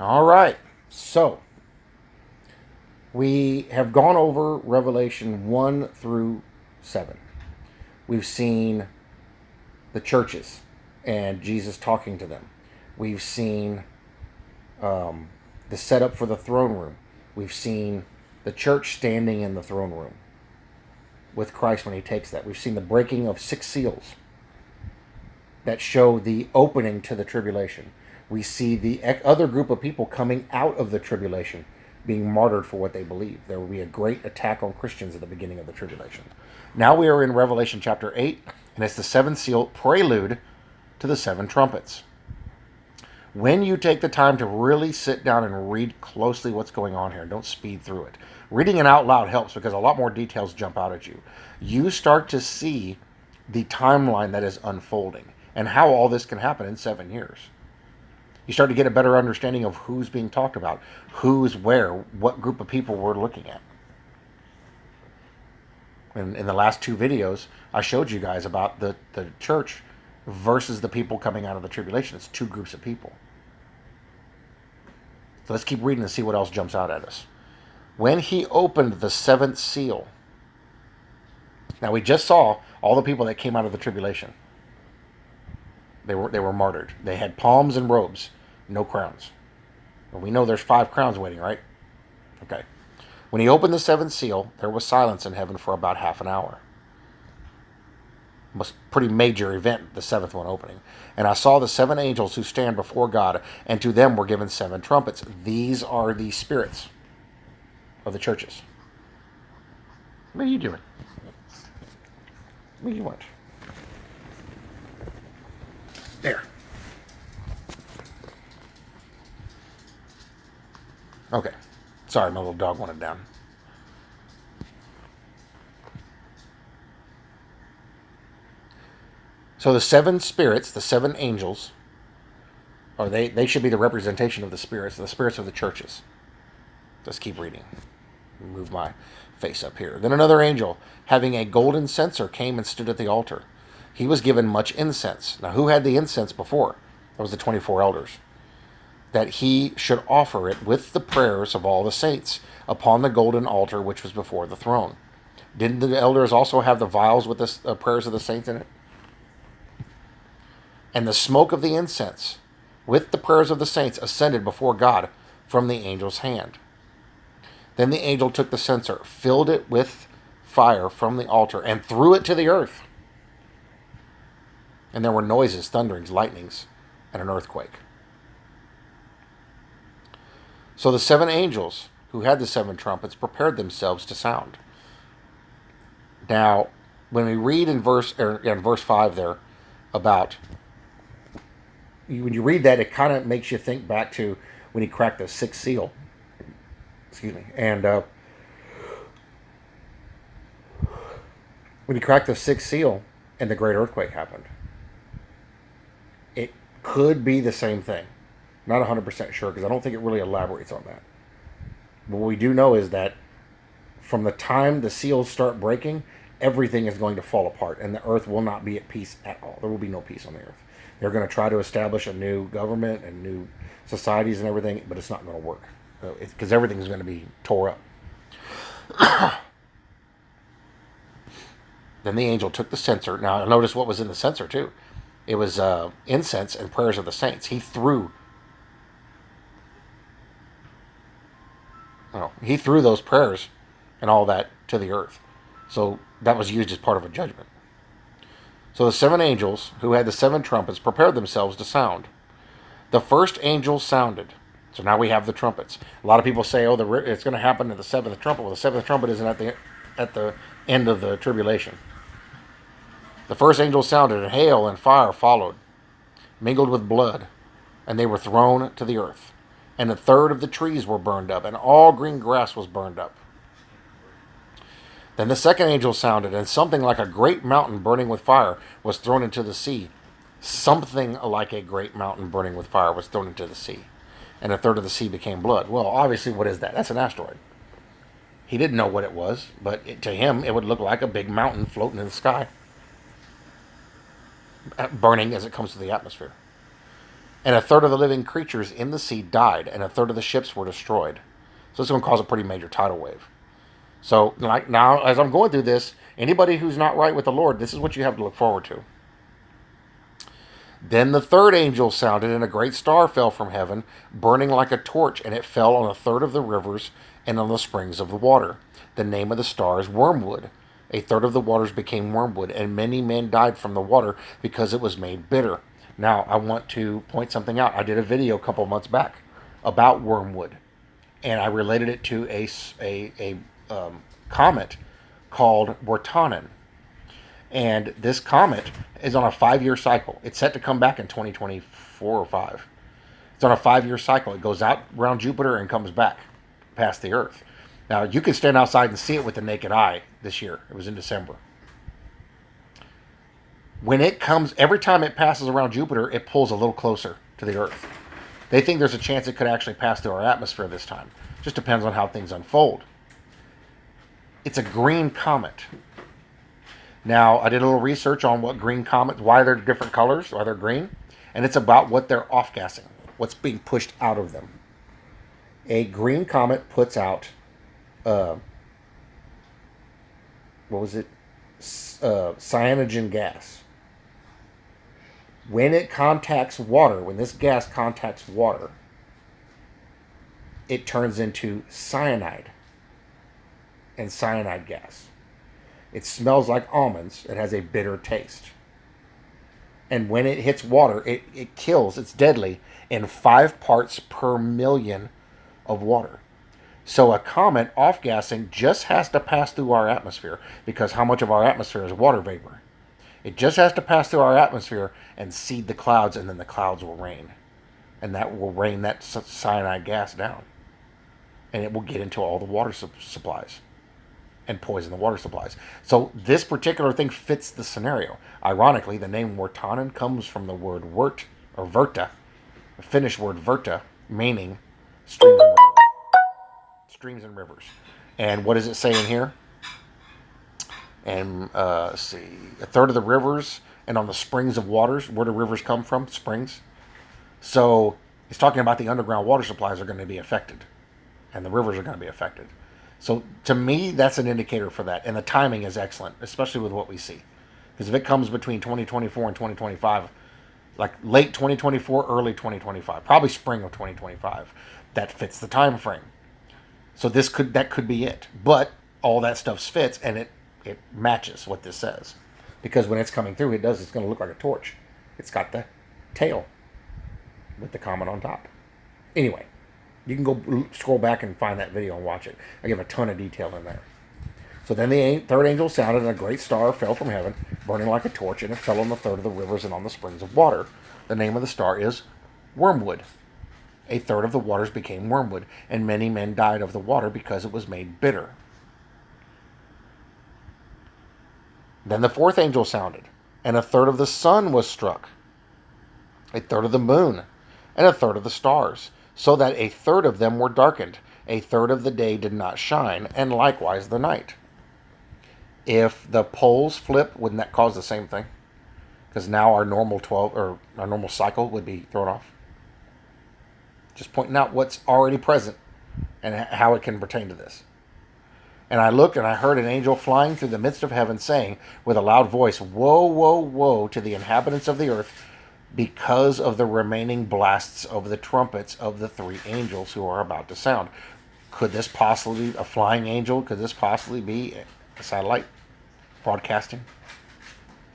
All right. So, we have gone over Revelation 1 through 7. We've seen the churches and Jesus talking to them. We've seen the setup for the throne room. We've seen the church standing in the throne room with Christ when he takes that. We've seen the breaking of 6 seals that show the opening to the tribulation. We see the other group of people coming out of the tribulation being martyred for what they believe. There will be a great attack on Christians at the beginning of the tribulation. Now we are in Revelation chapter 8, and it's the 7th seal prelude to the 7 trumpets. When you take the time to really sit down and read closely what's going on here, don't speed through it. Reading it out loud helps because a lot more details jump out at you. You start to see the timeline that is unfolding and how all this can happen in 7 years. You start to get a better understanding of who's being talked about, who's where, what group of people we're looking at. And in the last 2 videos, I showed you guys about the church versus the people coming out of the tribulation. It's 2 groups of people. So let's keep reading and see what else jumps out at us. When he opened the 7th seal. Now we just saw all the people that came out of the tribulation. They were martyred. They had palms and robes, no crowns. Well, we know there's 5 crowns waiting, right? Okay. When he opened the 7th seal, there was silence in heaven for about half an hour. It was a pretty major event, the 7th one opening. And I saw the 7 angels who stand before God, and to them were given 7 trumpets. These are the spirits of the churches. What are you doing? What do you want? There. Okay. Sorry, my little dog wanted down. So the 7 spirits, the 7 angels, or they should be the representation of the spirits of the churches. Let's keep reading. Move my face up here. Then another angel, having a golden censer, came and stood at the altar. He was given much incense. Now, who had the incense before? That was the 24 elders. That he should offer it with the prayers of all the saints upon the golden altar which was before the throne. Didn't the elders also have the vials with the prayers of the saints in it? And the smoke of the incense with the prayers of the saints ascended before God from the angel's hand. Then the angel took the censer, filled it with fire from the altar, and threw it to the earth. And there were noises, thunderings, lightnings, and an earthquake. So the 7 angels who had the 7 trumpets prepared themselves to sound. Now, when we read in verse 5 there about, when you read that, it kind of makes you think back to when he cracked the 6th seal. Excuse me. And when he cracked the 6th seal and the great earthquake happened. It could be the same thing. Not 100% sure because I don't think it really elaborates on that. But what we do know is that from the time the seals start breaking, everything is going to fall apart and the earth will not be at peace at all. There will be no peace on the earth. They're going to try to establish a new government and new societies and everything, but it's not going to work because everything is going to be tore up. Then the angel took the censer. Now, notice what was in the censer too. It was incense and prayers of the saints. He threw those prayers and all that to the earth. So that was used as part of a judgment. So the 7 angels who had the 7 trumpets prepared themselves to sound. The first angel sounded. So now we have the trumpets. A lot of people say, it's going to happen at the 7th trumpet. Well, the 7th trumpet isn't at the end of the tribulation. The first angel sounded, and hail and fire followed, mingled with blood, and they were thrown to the earth. And 1/3 of the trees were burned up, and all green grass was burned up. Then the second angel sounded, and something like a great mountain burning with fire was thrown into the sea. Something like a great mountain burning with fire was thrown into the sea. And 1/3 of the sea became blood. Well, obviously, what is that? That's an asteroid. He didn't know what it was, but to him, it would look like a big mountain floating in the sky, burning as it comes to the atmosphere. And a third of the living creatures in the sea died, and a third of the ships were destroyed. So it's going to cause a pretty major tidal wave. So, like now, as I'm going through this, anybody who's not right with the Lord, this is what you have to look forward to. Then the third angel sounded, and a great star fell from heaven, burning like a torch, and it fell on a third of the rivers and on the springs of the water. The name of the star is Wormwood. A third of the waters became wormwood, and many men died from the water because it was made bitter. Now, I want to point something out. I did a video a couple months back about wormwood, and I related it to a comet called Wartanen. And this comet is on a 5-year cycle. It's set to come back in 2024 or 5. It's on a 5-year cycle. It goes out around Jupiter and comes back past the Earth. Now, you can stand outside and see it with the naked eye this year. It was in December. When it comes, every time it passes around Jupiter, it pulls a little closer to the Earth. They think there's a chance it could actually pass through our atmosphere this time. Just depends on how things unfold. It's a green comet. Now, I did a little research on what green comets, why they're different colors, why they're green, and it's about what they're off-gassing, what's being pushed out of them. A green comet puts out, cyanogen gas. When it contacts water, when this gas contacts water, it turns into cyanide and cyanide gas. It smells like almonds. It has a bitter taste. And when it hits water, it kills, it's deadly, in 5 parts per million of water. So a comet off-gassing just has to pass through our atmosphere, because how much of our atmosphere is water vapor? It just has to pass through our atmosphere and seed the clouds, and then the clouds will rain. And that will rain that cyanide gas down. And it will get into all the water supplies and poison the water supplies. So this particular thing fits the scenario. Ironically, the name Wartanen comes from the word wort, or verta, the Finnish word verta, meaning streams and rivers. Streams and rivers. And what does it say in here? And let's see, a third of the rivers and on the springs of waters. Where do rivers come from? Springs. So it's talking about the underground water supplies are going to be affected, and the rivers are going to be affected. So to me, that's an indicator for that. And the timing is excellent, especially with what we see. Because if it comes between 2024 and 2025, like late 2024, early 2025, probably spring of 2025, that fits the time frame. So that could be it. But all that stuff fits, and it matches what this says. Because when it's coming through, it's going to look like a torch. It's got the tail with the comet on top. Anyway, you can go scroll back and find that video and watch it. I give a ton of detail in there. So then the third angel sounded, and a great star fell from heaven, burning like a torch, and it fell on the third of the rivers and on the springs of water. The name of the star is Wormwood. A third of the waters became wormwood, and many men died of the water because it was made bitter. Then the fourth angel sounded, and a third of the sun was struck, a third of the moon, and a third of the stars, so that a third of them were darkened. A third of the day did not shine, and likewise the night. If the poles flip, wouldn't that cause the same thing? Because now our normal our normal cycle would be thrown off. Just pointing out what's already present and how it can pertain to this. And I looked, and I heard an angel flying through the midst of heaven, saying with a loud voice, "Woe, woe, woe to the inhabitants of the earth, because of the remaining blasts of the trumpets of the 3 angels who are about to sound." Could this possibly be a flying angel? Could this possibly be a satellite broadcasting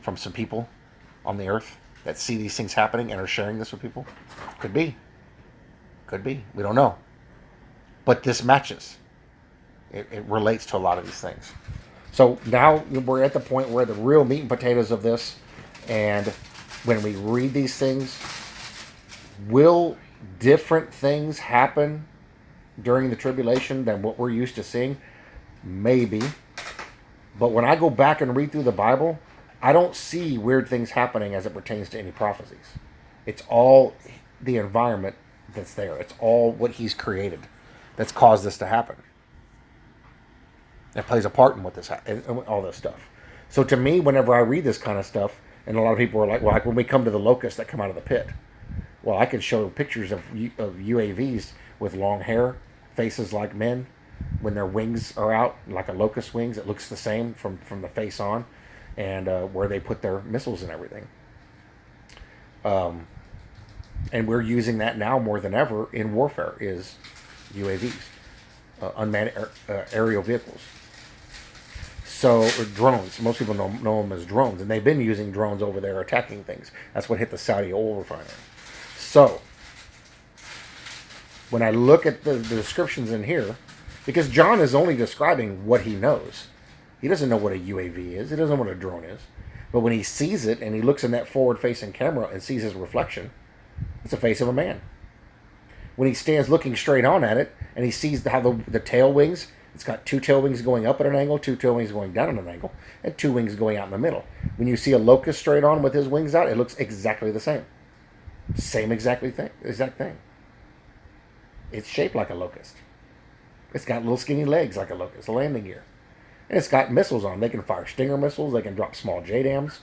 from some people on the earth that see these things happening and are sharing this with people? Could be. Could be. We don't know. But this matches. It relates to a lot of these things. So now we're at the point where the real meat and potatoes of this, and when we read these things, will different things happen during the tribulation than what we're used to seeing? Maybe. But when I go back and read through the Bible, I don't see weird things happening as it pertains to any prophecies. It's all the environment that's there. It's all what He's created that's caused this to happen. It plays a part in what this all this stuff. So to me, whenever I read this kind of stuff, and a lot of people are like, well, like when we come to the locusts that come out of the pit, Well, I could show pictures of UAVs with long hair, faces like men. When their wings are out, like a locust wings, it looks the same from the face on, and where they put their missiles and everything. And we're using that now more than ever in warfare is UAVs, unmanned aerial vehicles. So, or drones. Most people know them as drones, and they've been using drones over there attacking things. That's what hit the Saudi oil refinery. So, when I look at the descriptions in here, because John is only describing what he knows. He doesn't know what a UAV is. He doesn't know what a drone is. But when he sees it and he looks in that forward-facing camera and sees his reflection, it's the face of a man. When he stands looking straight on at it and he sees how the tail wings, it's got two tail wings going up at an angle, two tail wings going down at an angle, and two wings going out in the middle. When you see a locust straight on with his wings out, it looks exactly the same. Same exact thing. It's shaped like a locust. It's got little skinny legs like a locust, a landing gear. And it's got missiles on. They can fire Stinger missiles. They can drop small JDAMs.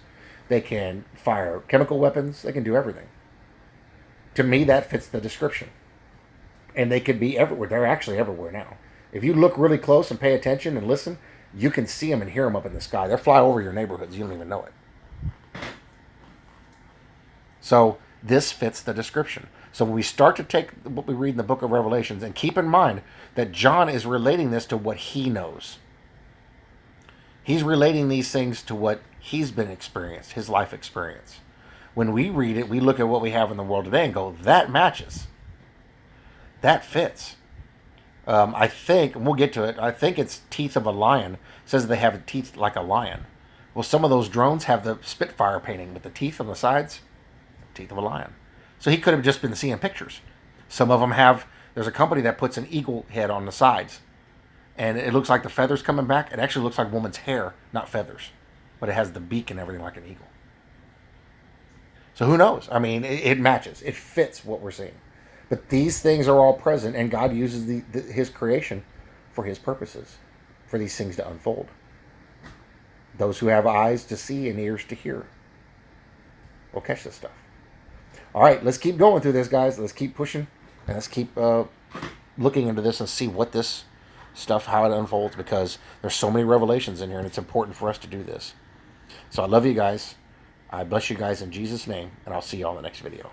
They can fire chemical weapons. They can do everything. To me, that fits the description. And they could be everywhere. They're actually everywhere now. If you look really close and pay attention and listen, you can see them and hear them up in the sky. They'll fly over your neighborhoods. You don't even know it. So this fits the description. So when we start to take what we read in the book of Revelations, and keep in mind that John is relating this to what he knows. He's relating these things to what he's been experienced, his life experience. When we read it, we look at what we have in the world today and go, that matches. That fits. I think, and we'll get to it, I think it's teeth of a lion. It says they have teeth like a lion. Well, some of those drones have the Spitfire painting with the teeth on the sides. Teeth of a lion. So he could have just been seeing pictures. Some of them have, there's a company that puts an eagle head on the sides. And it looks like the feathers coming back. It actually looks like woman's hair, not feathers. But it has the beak and everything like an eagle. So who knows? I mean, it matches. It fits what we're seeing. But these things are all present, and God uses his creation for his purposes, for these things to unfold. Those who have eyes to see and ears to hear will catch this stuff. All right, let's keep going through this, guys. Let's keep pushing, and let's keep looking into this and see what this stuff, how it unfolds, because there's so many revelations in here, and it's important for us to do this. So I love you guys. I bless you guys in Jesus' name, and I'll see you all in the next video.